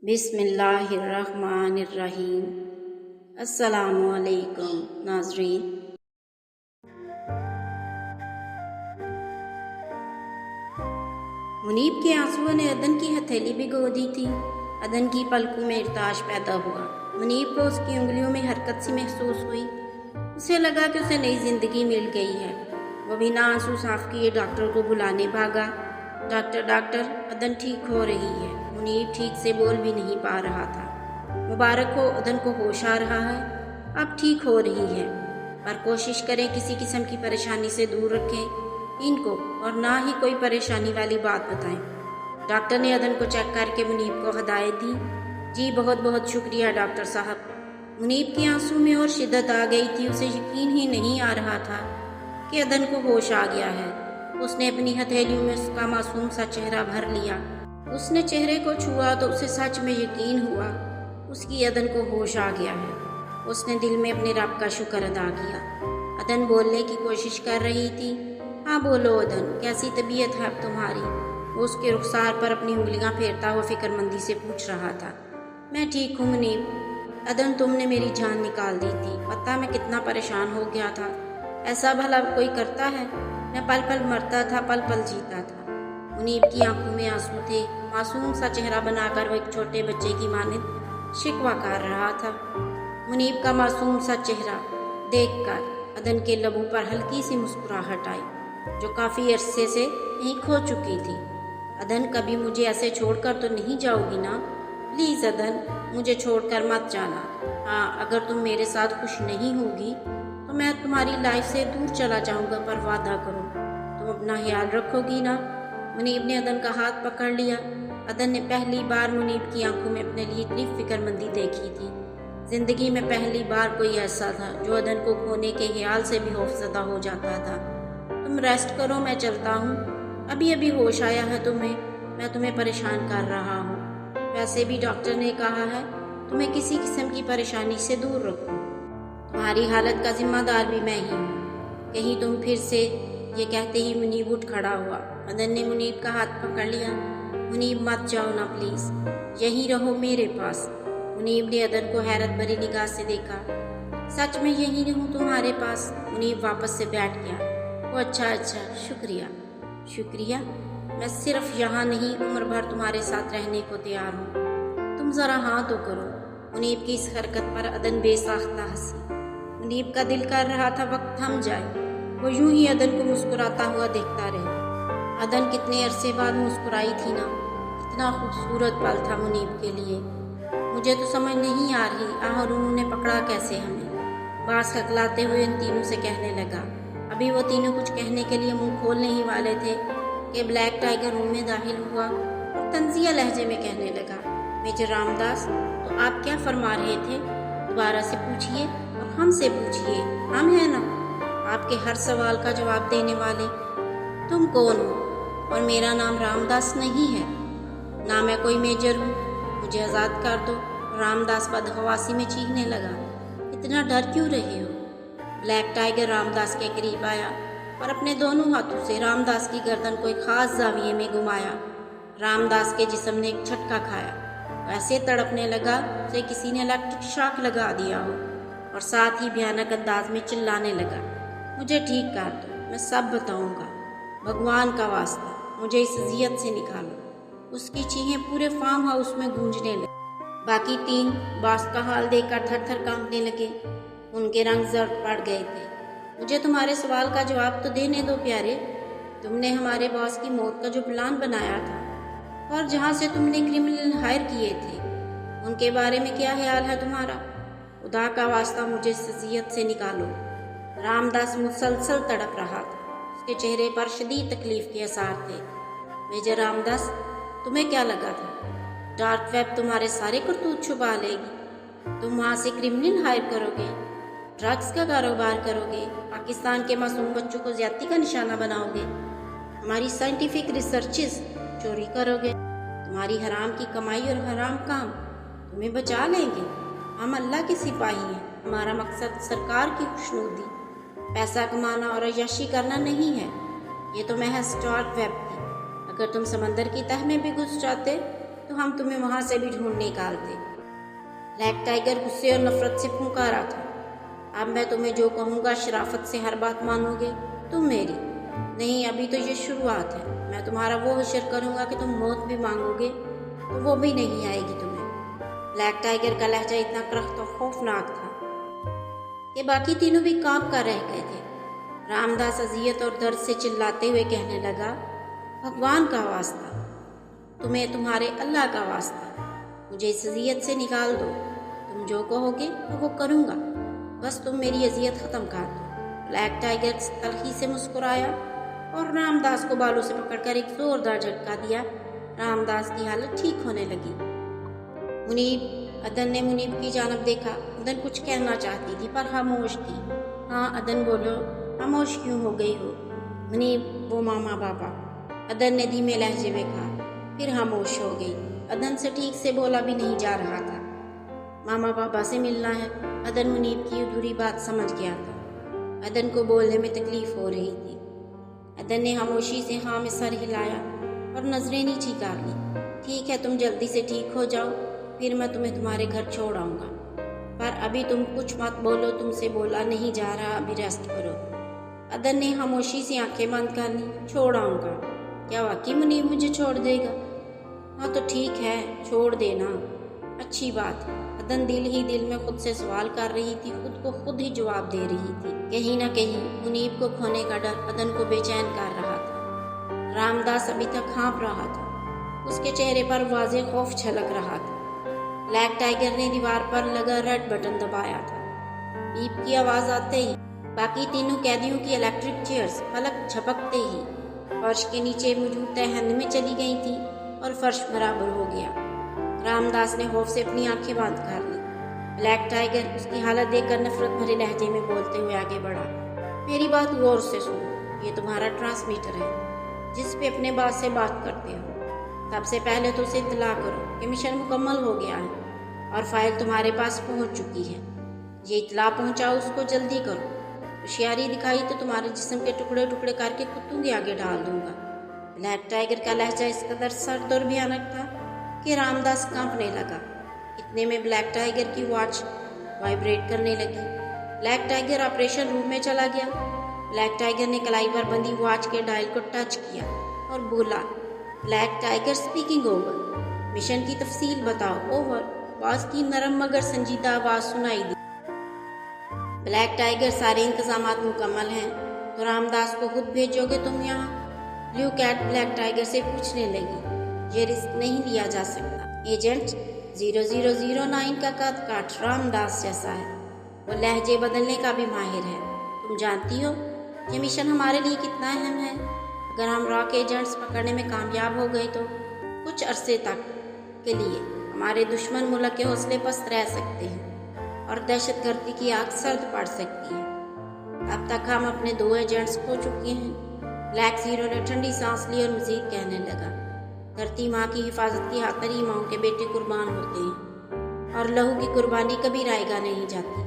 بسم اللہ الرحمن الرحیم۔ السلام علیکم ناظرین۔ منیب کے آنسوؤں نے عدن کی ہتھیلی بھگو دی تھی۔ عدن کی پلکوں میں ارتعاش پیدا ہوا۔ منیب کو اس کی انگلیوں میں حرکت سی محسوس ہوئی۔ اسے لگا کہ اسے نئی زندگی مل گئی ہے۔ وہ بنا آنسو صاف کیے ڈاکٹر کو بلانے بھاگا۔ ڈاکٹر، عدن ٹھیک ہو رہی ہے۔ منیب ٹھیک سے بول بھی نہیں پا رہا تھا۔ مبارک ہو، عدن کو ہوش آ رہا ہے، اب ٹھیک ہو رہی ہے، پر کوشش کریں کسی قسم کی پریشانی سے دور رکھیں ان کو، اور نہ ہی کوئی پریشانی والی بات بتائیں۔ ڈاکٹر نے عدن کو چیک کر کے منیب کو ہدایت دی۔ جی بہت بہت شکریہ ڈاکٹر صاحب۔ منیب کی آنسو میں اور شدت آ گئی تھی۔ اسے یقین ہی نہیں آ رہا تھا کہ عدن کو ہوش آ گیا ہے۔ اس نے اپنی ہتھیلیوں میں اس کا معصوم سا چہرہ بھر لیا۔ اس نے چہرے کو چھوا تو اسے سچ میں یقین ہوا اس کی عدن کو ہوش آ گیا ہے۔ اس نے دل میں اپنے رب کا شکر ادا کیا۔ عدن بولنے کی کوشش کر رہی تھی۔ ہاں بولو عدن، کیسی طبیعت ہے اب تمہاری؟ وہ اس کے رخسار پر اپنی انگلیاں پھیرتا ہوا فکر مندی سے پوچھ رہا تھا۔ میں ٹھیک ہوں منیب۔ عدن تم نے میری جان نکال دی تھی، پتہ میں کتنا پریشان ہو گیا تھا۔ ایسا بھلا کوئی کرتا ہے؟ میں پل پل مرتا تھا، پل پل جیتا تھا۔ منیب کی آنکھوں میں آنسو تھے۔ معصوم سا چہرہ بنا کر وہ ایک چھوٹے بچے کی مانند شکوہ کر رہا تھا۔ منیب کا معصوم سا چہرہ دیکھ کر عدن کے لبوں پر ہلکی سی مسکراہٹ آئی، جو کافی عرصے سے کہیں کھو چکی تھی۔ عدن کبھی مجھے ایسے چھوڑ کر تو نہیں جاؤ گی نا؟ پلیز عدن، مجھے چھوڑ کر مت جانا۔ ہاں، اگر تم میرے ساتھ خوش نہیں ہوگی تو میں تمہاری لائف سے دور چلا جاؤں گا، پر وعدہ کرو تم اپنا خیال رکھو گی نا؟ منیب نے عدن کا ہاتھ پکڑ لیا۔ عدن نے پہلی بار منیب کی آنکھوں میں اپنے لیے اتنی فکر مندی دیکھی تھی۔ زندگی میں پہلی بار کوئی ایسا تھا جو عدن کو کھونے کے خیال سے بھی خوفزدہ ہو جاتا تھا۔ تم ریسٹ کرو، میں چلتا ہوں۔ ابھی ہوش آیا ہے تمہیں؟ میں تمہیں پریشان کر رہا ہوں؟ ویسے بھی ڈاکٹر نے کہا ہے تمہیں کسی قسم کی پریشانی سے دور رکھو۔ تمہاری حالت کا ذمہ دار بھی میں ہی ہوں۔ کہیں تم پھر سے، یہ کہتے ہی منیب اٹھ کھڑا ہوا۔ عدن نے منیب کا ہاتھ پکڑ لیا۔ منیب مت جاؤ نا پلیز، یہیں رہو میرے پاس۔ منیب نے عدن کو حیرت بھری نگاہ سے دیکھا۔ سچ میں یہیں رہوں تمہارے پاس؟ منیب واپس سے بیٹھ گیا۔ وہ اچھا، شکریہ۔ میں صرف یہاں نہیں، عمر بھر تمہارے ساتھ رہنے کو تیار ہوں۔ تم ذرا ہاں تو کرو۔ منیب کی اس حرکت پر عدن بے ساختہ ہنسی۔ منیب کا دل کر رہا تھا وقت تھم جائے، وہ یوں ہی عدن کو مسکراتا ہوا دیکھتا رہے۔ عدن کتنے عرصے بعد مسکرائی تھی نا، کتنا خوبصورت پل تھا منیب کے لیے۔ مجھے تو سمجھ نہیں آ رہی آخر انہوں نے پکڑا کیسے ہمیں؟ باز کھکلاتے ہوئے ان تینوں سے کہنے لگا۔ ابھی وہ تینوں کچھ کہنے کے لیے منہ کھولنے ہی والے تھے کہ بلیک ٹائیگر روم میں داخل ہوا اور طنزیہ لہجے میں کہنے لگا، میجر رام داس، تو آپ کیا فرما رہے تھے؟ دوبارہ سے پوچھئے اور ہم سے پوچھئے، ہم ہیں نا آپ کے ہر سوال کا جواب دینے والے۔ تم کون ہو؟ اور میرا نام رام داس نہیں ہے، نہ میں کوئی میجر ہوں، مجھے آزاد کر دو۔ رام داس بدحواسی میں چیخنے لگا۔ اتنا ڈر کیوں رہے ہو؟ بلیک ٹائیگر رام داس کے قریب آیا اور اپنے دونوں ہاتھوں سے رام داس کی گردن کو ایک خاص زاویے میں گھمایا۔ رام داس کے جسم نے ایک جھٹکا کھایا، ایسے تڑپنے لگا جیسے کسی نے الیکٹرک شاک لگا دیا ہو، اور ساتھ ہی بھیانک انداز میں چلانے لگا، مجھے ٹھیک کر دو، میں سب بتاؤں گا، بھگوان کا واسطہ مجھے اس اذیت سے نکالو۔ اس کی چیخیں پورے فارم ہاؤس میں گونجنے لگی۔ باقی تین باس کا حال دیکھ کر تھر تھر کانپنے لگے۔ ان کے رنگ زرد پڑ گئے تھے۔ مجھے تمہارے سوال کا جواب تو دینے دو پیارے۔ تم نے ہمارے باس کی موت کا جو پلان بنایا تھا اور جہاں سے تم نے کرمنل ہائر کیے تھے، ان کے بارے میں کیا خیال ہے تمہارا؟ خدا کا واسطہ مجھے اس اذیت سے نکالو۔ رام داس مسلسل تڑپ رہا تھا۔ اس کے چہرے پر شدید تکلیف کے آثار تھے۔ میجر رام داس، تمہیں کیا لگا تھا ڈارک ویب تمہارے سارے کرتوت چھپا لے گی؟ تم وہاں سے کرمنل ہائر کرو گے، ڈرگز کا کاروبار کرو گے، پاکستان کے معصوم بچوں کو زیادتی کا نشانہ بناؤ گے، ہماری سائنٹیفک ریسرچز چوری کرو گے، تمہاری حرام کی کمائی اور حرام کام تمہیں بچا لیں گے۔ ہم اللہ کے سپاہی ہیں، ہمارا مقصد سرکار کی خوشنودی، پیسہ کمانا اور عیاشی کرنا نہیں ہے۔ یہ تو محض ڈارک ویب تھی۔ اگر تم سمندر کی تہ میں بھی گھس جاتے तो हम तुम्हें वहाँ से भी ढूंढ निकालते। ब्लैक टाइगर गुस्से और नफरत से फूंका रहा था। अब मैं तुम्हें जो कहूँगा शराफत से हर बात मानोगे, तुम मेरी नहीं, अभी तो ये शुरुआत है। मैं तुम्हारा वो हशर करूँगा कि तुम मौत भी मांगोगे तो वो भी नहीं आएगी तुम्हें। ब्लैक टाइगर का लहजा इतना करख्त और खौफनाक था कि बाकी तीनों भी कांप कर रह गए थे। रामदास अजियत और दर्द से चिल्लाते हुए कहने लगा, भगवान का वास्ता, तुम्हें तुम्हारे अल्लाह का वास्ता, मुझे इस अजियत से निकाल दो। तुम जो कहोगे तो वो करूँगा, बस तुम मेरी अजियत ख़त्म कर दो। ब्लैक टाइगर तलखी से मुस्कुराया और रामदास को बालों से पकड़कर एक जोरदार झटका दिया। रामदास की हालत ठीक होने लगी। अदन ने मुनीब की जानब देखा। अदन कुछ कहना चाहती थी पर खामोश थी। हाँ अदन बोलो, खामोश क्यों हो गई हो? मुनीब, वो मामा बाबा, अदन ने धीमे लहजे में कहा, फिर खामोश हो गई। अदन से ठीक से बोला भी नहीं जा रहा था। मामा बाबा से मिलना है। अदन मुनीब की अधूरी बात समझ गया था। अदन को बोलने में तकलीफ हो रही थी। अदन ने खामोशी से हाँ में सर हिलाया और नजरें नीची कर ली। ठीक है, तुम जल्दी से ठीक हो जाओ, फिर मैं तुम्हें तुम्हारे घर छोड़ आऊँगा, पर अभी तुम कुछ मत बोलो, तुमसे बोला नहीं जा रहा, अभी रेस्ट करो। अदन ने खामोशी से आंखें बंद कर ली। छोड़ आऊँगा? क्या वाकई मुनीब मुझे छोड़ देगा? हाँ तो ठीक है, छोड़ देना, अच्छी बात है। अदन दिल ही दिल में खुद से सवाल कर रही थी, खुद को खुद ही जवाब दे रही थी। कहीं ना कहीं मुनीब को खोने का डर अदन को बेचैन कर रहा था। रामदास अभी तक हाँफ रहा था, उसके चेहरे पर वाज़े खौफ झलक रहा था। ब्लैक टाइगर ने दीवार पर लगा रेड बटन दबाया था। बीप की आवाज़ आते ही बाकी तीनों कैदियों की इलेक्ट्रिक चेयर्स पलक झपकते ही फर्श के नीचे मौजूद तहखाने में चली गई थी और फर्श बराबर हो गया। रामदास ने खौफ से अपनी आंखें बंद कर ली। ब्लैक टाइगर उसकी हालत देखकर नफरत भरे लहजे में बोलते हुए आगे बढ़ा, मेरी बात गौर से सुनो, ये तुम्हारा ट्रांसमीटर है जिस पे अपने बास से बात करते हो। सबसे पहले तो उसे इत्तला करो कि मिशन मुकम्मल हो गया है और फाइल तुम्हारे पास पहुंच चुकी है। ये इत्तला पहुंचाओ, उसको जल्दी करो। होशियारी दिखाई तो तुम्हारे जिस्म के टुकड़े टुकड़े करके कुत्तों के आगे डाल दूंगा। ब्लैक टाइगर का लहजा इस कदर सर्द और भयानक था कि रामदास कांपने लगा। इतने में ब्लैक टाइगर की वॉच वाइब्रेट करने लगी। ब्लैक टाइगर ऑपरेशन रूम में चला गया। ब्लैक टाइगर ने कलाई पर बंधी वॉच के डायल को टच किया और बोला, black tiger speaking over, mission की तफसील बताओ। ओवर, बास की नरम मगर संजीदा आवाज सुनाई दी। ब्लैक टाइगर, सारे इंतजामात मुकम्मल हैं, तो रामदास को खुद भेजोगे तुम यहाँ? ब्लू कैट ब्लैक टाइगर से पूछने लगी। ये रिस्क नहीं लिया जा सकता। एजेंट 0009 का कद काट रामदास जैसा है, वो लहजे बदलने का भी माहिर है। तुम जानती हो ये मिशन हमारे लिए कितना अहम है। अगर हम रॉक एजेंट्स पकड़ने में कामयाब हो गए तो कुछ अरसे तक के लिए हमारे दुश्मन मुल्क के हौसले पस्त रह सकते हैं और दहशतगर्दी की आग सर्द पड़ सकती है। अब तक हम अपने 2 एजेंट्स खो चुके हैं। ब्लैक ज़ीरो ने ठंडी सांस ली और मजीद कहने लगा, धरती माँ की हिफाजत की खातिर ही माँ के बेटे कुर्बान होते हैं और लहू की कुर्बानी कभी रायगा नहीं जाती।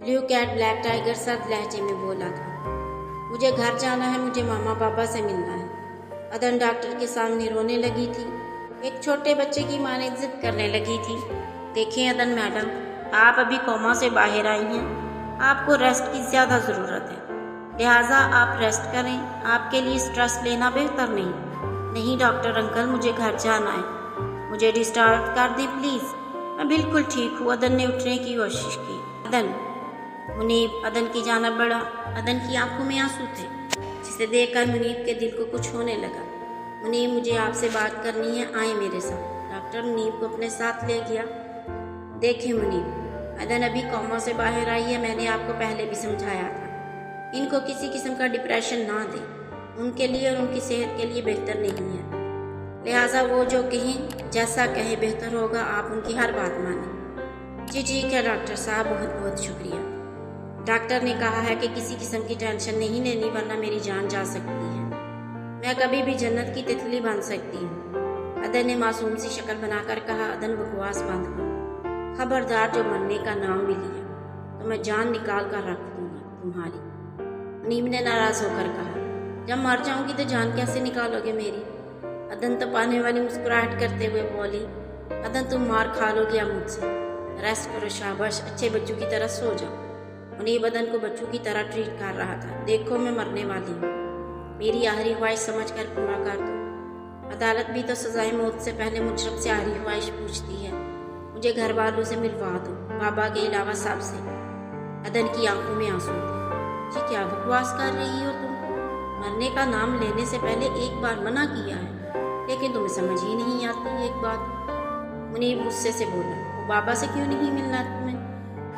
ब्लू कैट ब्लैक टाइगर सर्द लहजे में बोला था, मुझे घर जाना है, मुझे मामा बाबा से मिलना है। अदन डॉक्टर के सामने रोने लगी थी। एक छोटे बच्चे की माँ ने जिद करने लगी थी, देखें अदन मैडम, आप अभी कोमा से बाहर आई हैं, आपको रेस्ट की ज़्यादा ज़रूरत है, लिहाजा आप रेस्ट करें। आपके लिए स्ट्रेस लेना बेहतर नहीं डॉक्टर अंकल, मुझे घर जाना है, मुझे डिस्चार्ज कर दें प्लीज़, मैं बिल्कुल ठीक हूँ। अदन ने उठने की कोशिश की। अदन, मुनीब अदन की जानिब बढ़ा। अदन की आंखों में आंसू थे, जिसे देखकर मुनीब के दिल को कुछ होने लगा। मुनीब, मुझे आपसे बात करनी है, आए मेरे साथ। डॉक्टर मुनीब को अपने साथ ले गया। देखें मुनीब, अदन अभी कोमा से बाहर आई है, मैंने आपको पहले भी समझाया था, इनको किसी किस्म का डिप्रेशन ना दें, उनके लिए और उनकी सेहत के लिए बेहतर नहीं है। लिहाजा वो जो कहें, जैसा कहें बेहतर होगा, आप उनकी हर बात मानें। जी ठीक है डॉक्टर साहब, बहुत बहुत शुक्रिया। डॉक्टर ने कहा है कि किसी किस्म की टेंशन नहीं लेनी, वरना मेरी जान जा सकती है, मैं कभी भी जन्नत की तितली बन सकती हूँ। अदन ने मासूम सी शक्ल बनाकर कहा। अदन, बकवास बंद करो, खबरदार जो मरने का नाम भी लिया तो मैं जान निकाल कर रख दूंगा तुम्हारी। मुनीब ने नाराज होकर कहा, जब मर जाऊंगी तो जान कैसे निकालोगे मेरी? अदन तो पाने वाली मुस्कुराहट करते हुए बोली, अदन तुम मार खा लोगे अब मुझसे, रेस्ट करो, शाबाश, अच्छे बच्चों की तरह सो जाओ। मुनीब अदन को बच्चों की तरह ट्रीट कर रहा था। देखो मैं मरने वाली हूँ, मेरी आखिरी ख्वाहिश समझ कर पूरा कर दो। अदालत भी तो सजाए मौत से पहले मुजरम से आखिरी ख्वाहिश पूछती है। मुझे घर वालों से मिलवा दो, बाबा के अलावा सबसे। अदन की आंखों में आंसू थे। जी क्या बकवास कर रही हो तुम? मरने का नाम लेने से पहले एक बार मना किया है, लेकिन तुम्हें समझ ही नहीं आती एक बात। मुनीब गुस्से से बोला, वो बाबा से क्यों नहीं मिलना तुम्हें?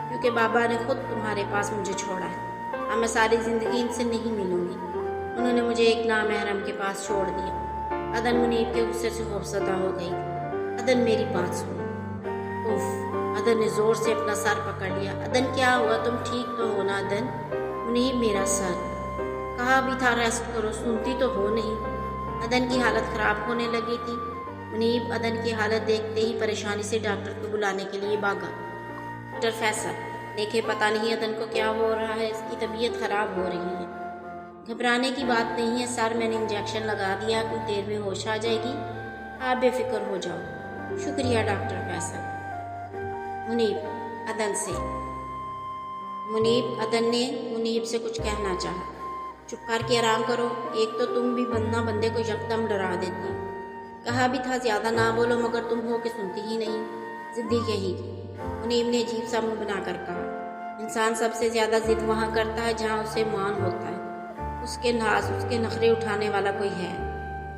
क्योंकि बाबा ने खुद तुम्हारे पास मुझे छोड़ा है। अब मैं सारी ज़िंदगी इनसे नहीं मिलूंगी। उन्होंने मुझे एक नामहरम के पास छोड़ दिया। अदन मुनीब के गुस्से से खौफजदा हो गई। अदन मेरी बात सुनो। उफ, अदन ने ज़ोर से अपना सर पकड़ लिया। अदन क्या हुआ, तुम ठीक तो हो ना अदन? मुनीब मेरा सर, कहा भी था रेस्ट करो, सुनती तो हो नहीं। अदन की हालत ख़राब होने लगी थी। मुनीब अदन की हालत देखते ही परेशानी से डॉक्टर को बुलाने के लिए भागा। डॉक्टर फैसल, देखे पता नहीं अदन को क्या हो रहा है, इसकी तबीयत ख़राब हो रही है। घबराने की बात नहीं है सर, मैंने इंजेक्शन लगा दिया, कुछ देर में होश आ जाएगी, आप बेफिक्र हो जाओ। शुक्रिया डॉक्टर फैसल। मुनीब अदन से। अदन ने मुनीब से कुछ कहना चाहा। चुप करके आराम करो, एक तो तुम भी बंदा बंदे को यकदम डरा देती हो। कहा भी था ज़्यादा ना बोलो, मगर तुम हो के सुनती ही नहीं, ज़िद्दी कहेगी। मुनीब ने अजीब सा मुँह बनाकर कहा, इंसान सबसे ज़्यादा ज़िद वहाँ करता है जहाँ उसे मान होता है, उसके नाज उसके नखरे उठाने वाला कोई है।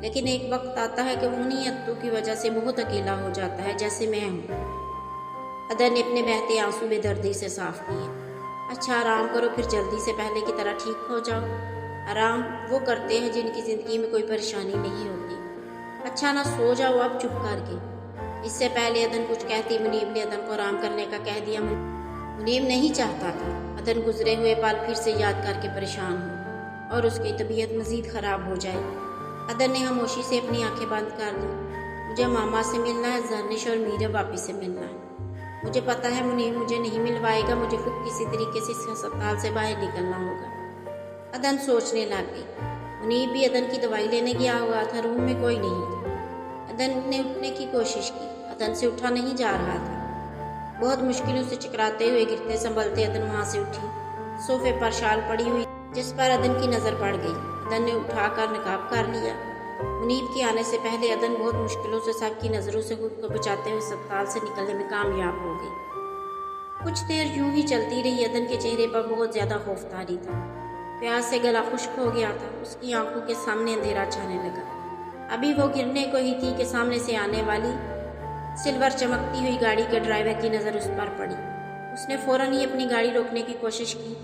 लेकिन एक वक्त आता है कि उन्हीं अत्तों की वजह से बहुत अकेला हो जाता है, जैसे मैं हूँ। अदन ने अपने बहते आंसू बेदर्दी से साफ किए। अच्छा आराम करो, फिर जल्दी से पहले की तरह ठीक हो जाओ। आराम वो करते हैं जिनकी ज़िंदगी में कोई परेशानी नहीं होती। अच्छा ना सो जाओ अब चुप करके। इससे पहले अदन कुछ कहती, मुनीब ने अदन को आराम करने का कह दिया। मुनीब नहीं चाहता था अदन गुजरे हुए पल फिर से याद करके परेशान हो और उसकी तबीयत मज़ीद ख़राब हो जाए। अदन ने खामोशी से अपनी आंखें बंद कर दी। मुझे मामा से मिलना है, जर्निश और मीरा वापी से मिलना है। मुझे पता है मुनीब मुझे नहीं मिलवाएगा, मुझे खुद किसी तरीके से इस अस्पताल से बाहर निकलना होगा। अदन सोचने लग गई। मुनीब भी अदन की दवाई लेने गया हुआ था, रूम में कोई नहीं था। अदन ने उठने की कोशिश की, अदन से उठा नहीं जा रहा था। बहुत मुश्किलों से चकराते हुए गिरते संभलते अदन वहाँ से उठी। सोफे पर शाल पड़ी हुई जिस पर अदन की नज़र पड़ गई। अदन ने उठाकर नकाब कर लिया। मुनीब के आने से पहले अदन बहुत मुश्किलों से सबकी नज़रों से खुद को बचाते हुए अस्पताल से निकलने में कामयाब हो गई। कुछ देर यूं ही चलती रही। अदन के चेहरे पर बहुत ज़्यादा खौफदारी था। प्यास से गला खुश्क हो गया था। उसकी आंखों के सामने अंधेरा छाने लगा। अभी वो गिरने को ही थी कि सामने से आने वाली सिल्वर चमकती हुई गाड़ी के ड्राइवर की नज़र उस पर पड़ी। उसने फ़ौरन ही अपनी गाड़ी रोकने की कोशिश की,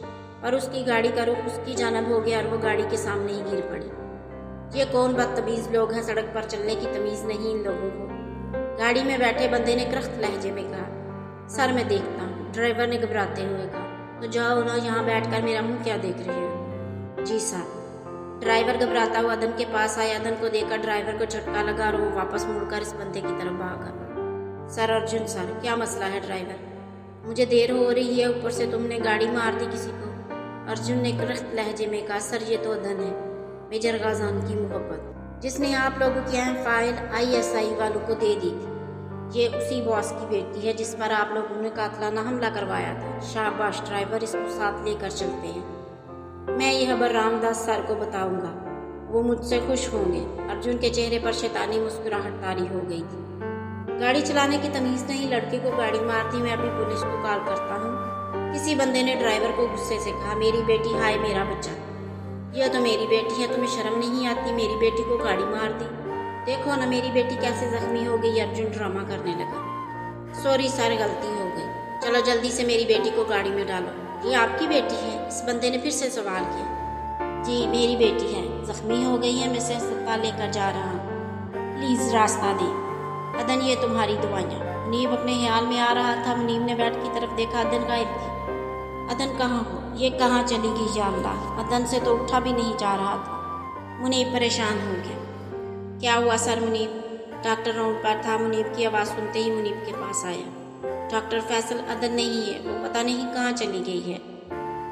पर उसकी गाड़ी का रुख उसकी जानब हो गया और वो गाड़ी के सामने ही गिर पड़ी। ये कौन बदतमीज़ लोग हैं, सड़क पर चलने की तमीज़ नहीं इन लोगों को। गाड़ी में बैठे बंदे ने करख्त लहजे में कहा, सर मैं देखता हूँ। ड्राइवर ने घबराते हुए कहा, तो जाओ ना, यहाँ बैठकर मेरा मुँह क्या देख रहे हो? जी साहब। ड्राइवर घबराता हुआ अदन के पास आया। अदन को देखकर ड्राइवर को झटका लगा और वो वापस मुड़कर इस बंदे की तरफ भागा। सर अर्जुन सर, क्या मसला है ड्राइवर? मुझे देर हो रही है, ऊपर से तुमने गाड़ी मार दी किसी को। अर्जुन ने करख्त लहजे में कहा, सर ये तो अदन है, मेजर गाजान की मोहब्बत, जिसने आप लोगों की अहम फाइल ISI वालों को दे दी थी। ये उसी बॉस की बेटी है जिस पर आप लोगों ने कातलाना हमला करवाया था। शाबाश ड्राइवर, इसको साथ लेकर चलते हैं। मैं यह खबर रामदास सर को बताऊंगा, वो मुझसे खुश होंगे। अर्जुन के चेहरे पर शैतानी मुस्कुराहट तारी हो गई थी। गाड़ी चलाने की तमीज़ नहीं, लड़के को गाड़ी मारती, मैं अभी पुलिस को कॉल करता हूँ। किसी बंदे ने ड्राइवर को गुस्से से कहा, मेरी बेटी, हाय मेरा बच्चा, यह तो मेरी बेटी है, तुम्हें शर्म नहीं आती? मेरी बेटी को गाड़ी मार दी, देखो ना मेरी बेटी कैसे जख्मी हो गई। अर्जुन ड्रामा करने लगा। सॉरी सर, गलती हो गई, चलो जल्दी से मेरी बेटी को गाड़ी में डालो। ये आपकी बेटी है? इस बंदे ने फिर से सवाल किया। जी मेरी बेटी है, जख्मी हो गई है, मैं इसे अस्पताल लेकर जा रहा हूँ, प्लीज़ रास्ता दें। अदन ये तुम्हारी दुआएं। मुनीब अपने ख्याल में आ रहा था। मुनीब ने बेड की तरफ देखा, अदन गायब थी। अदन कहाँ हो, ये कहाँ चली गई या अल्लाह? अदन से तो उठा भी नहीं जा रहा था। मुनीब परेशान हो गया। क्या हुआ सर? मुनीब डॉक्टर राउंड पर था। मुनीब की आवाज़ सुनते ही मुनीब के पास आया। डॉक्टर फैसल, अदन नहीं है, वो पता नहीं कहाँ चली गई है।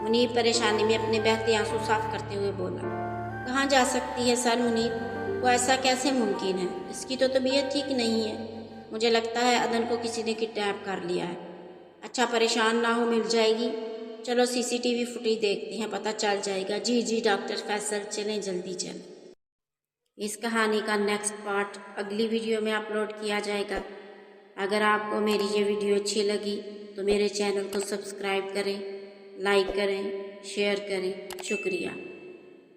मुनीब परेशानी में अपने बहते आंसू साफ करते हुए बोला। कहाँ जा सकती है सर? मुनीब वो ऐसा कैसे मुमकिन है? इसकी तो तबीयत ठीक नहीं है। मुझे लगता है अदन को किसी ने किडनैप कर लिया है। अच्छा, परेशान ना हो, मिल जाएगी। चलो सीसीटीवी फुटेज देखते हैं, पता चल जाएगा। जी जी डॉक्टर फैसल, चलें जल्दी चलें। इस कहानी का नेक्स्ट पार्ट अगली वीडियो में अपलोड किया जाएगा। अगर आपको मेरी ये वीडियो अच्छी लगी तो मेरे चैनल को सब्सक्राइब करें, लाइक करें, शेयर करें। शुक्रिया।